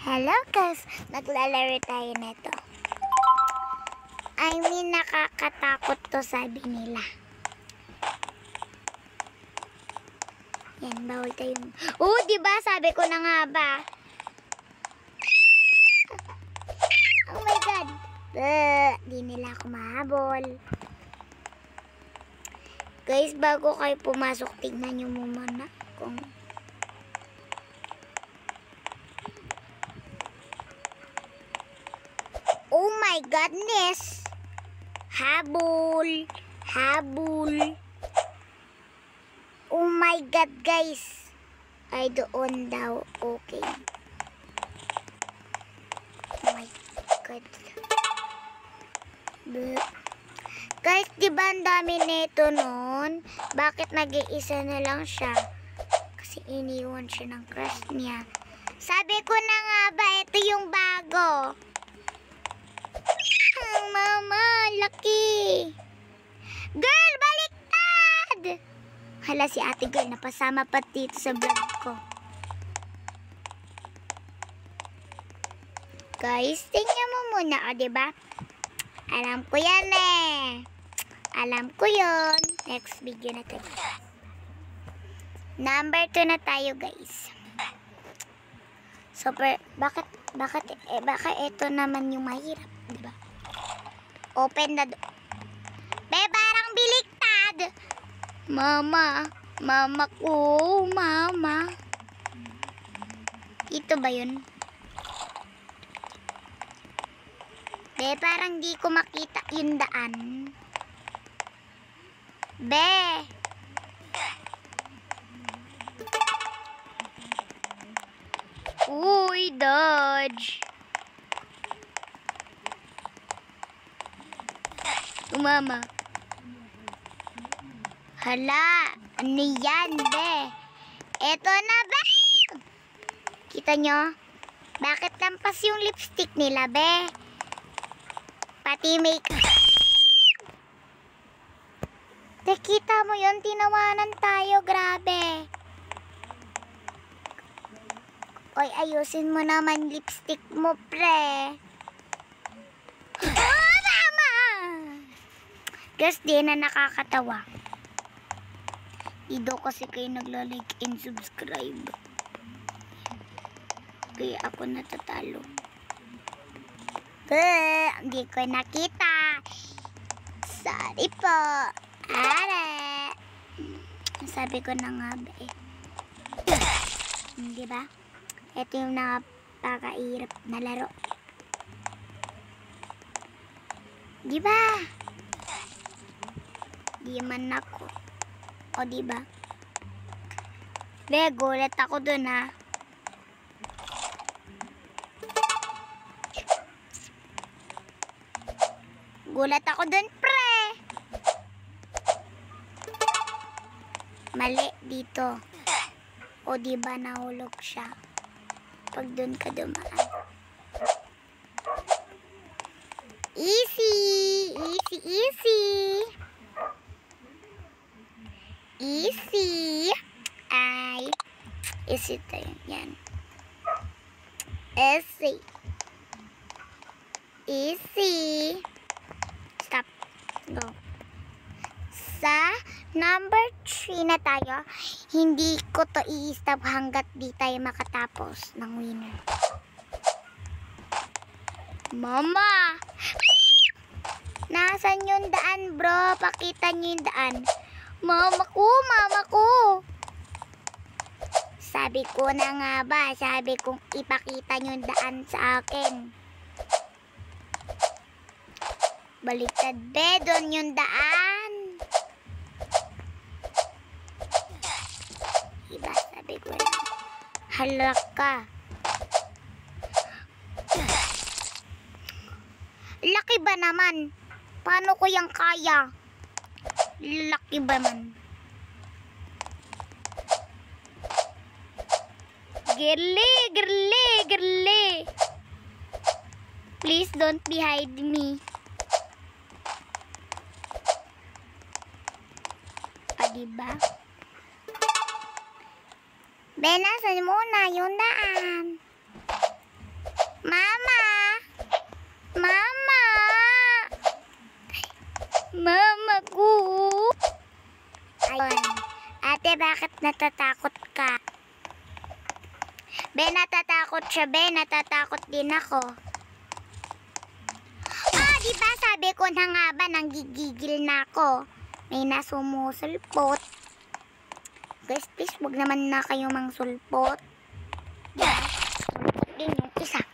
Hello guys, naglalaro tayo nito. Nakakatakot to, sabi nila. Yan, bawal tayo. Oh, diba? Sabi ko na nga ba? Oh my God. Di nila ako mahabol. Guys, bago kayo pumasok, tignan nyo muna kung oh my goodness! Habol! Habol! Oh my God, guys! Ay, doon daw. Okay. Oh my God. Guys, diba ang dami nito nun? Bakit nag-iisa na lang siya? Kasi iniwan siya ng crush niya. Sabi ko na nga ba, ito yung bago. Mama, laki. Girl, baliktad! Hala, si ate girl, napasama pa dito sa vlog ko. Guys, tingnan mo muna, o, diba? Alam ko yan eh. Alam ko yun. Next video na tayo. Number 2 na tayo, guys. Super, bakit ito naman yung mahirap, diba? Open the door. Be, parang biliktad. Mama. Mama ko. Mama. Ito ba yun? Be, parang di ko makita yung daan. Be. Uy, dodge. Mama. Hala, ano yan, be? Eto na, be. Kita nyo? Bakit lampas yung lipstick nila, be? Pati makeup. Nakita mo yun? Tinawanan tayo, grabe. Oy, ayusin mo naman lipstick mo, pre. Oh, mama! Guys, di na nakakatawa. Dito kasi kayo nagla-like and subscribe. Kaya ako natatalo. Hindi ko nakita. Sorry po. Are. Sabi ko na nga ba eh. Di ba? Ito yung napakahirap na laro. Di ba? Di man ako. O di ba? Be, gulat ako dun ha. Gulat ako dun, pre. Mali dito. O di ba nahulog siya? Pag dun ka dumaan. Easy, easy, easy. Easy. Ay, easy tayo. Yan. Easy. Easy. Stop. Go. Sa number 3 na tayo, hindi ko to i-stop hanggat di tayo makatapos ng winner. Mama! Nasaan yung daan, bro? Pakita nyo yung daan. Mama ko, mama ko. Sabi ko na nga ba, sabi kong ipakita nyo yung daan sa akin. Baliktad, be, doon yung daan. Diba, sabi ko na. Halak ka. Laki ba naman? Paano ko yung kaya? Laki ba man? Girly, girly, girly. Please don't behind me. Diba? Be, nasan muna yung daan? natatakot ka. Be, natatakot siya, be. Natatakot din ako. Ah, diba sabi ko na nga ba, nanggigigil na ako. May nasumusulpot. Guys, please, wag naman na kayo mangsulpot. Diba? Sulpot din yung isa.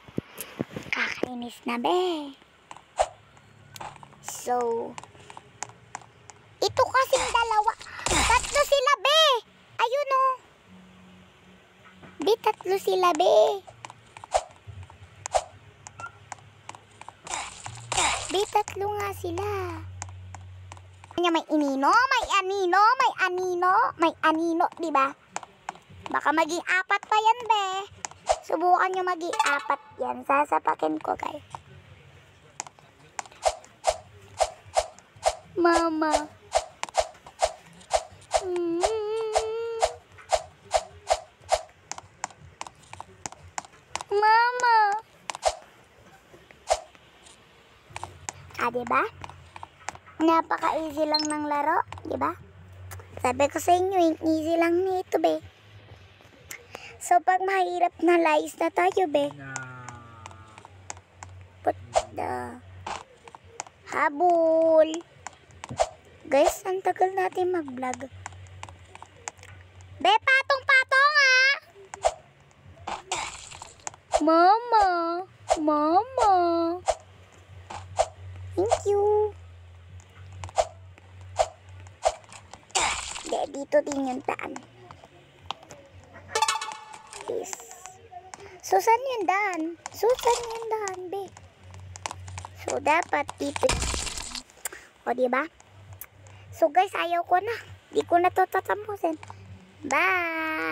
Kakainis na, be. So, ito kasing dalawa. Tatlo sila, be. Ayun, oh. Be, tatlo sila, be. Be, tatlo nga sila. May inino, may anino, may anino, may anino, diba? Baka maging apat pa yan, be. Subukan nyo maging apat yan. Sasapakin ko, guys. Mama. Mama. Ah, diba? Napaka-easy lang ng laro, diba? Sabi ko sa inyo, easy lang nito, be. So, pag mahirap na lies na tayo, be. Put the habol. Guys, ang tagal natin mag-vlog. Be, patong-patong, ha? Mama. Mama. Thank you. Dito din yung daan. Yes. So, saan yung daan? So, saan yung daan, be? So, dapat dito. O, diba? So, guys, ayaw ko na. Di ko na to tatapusin. Bye!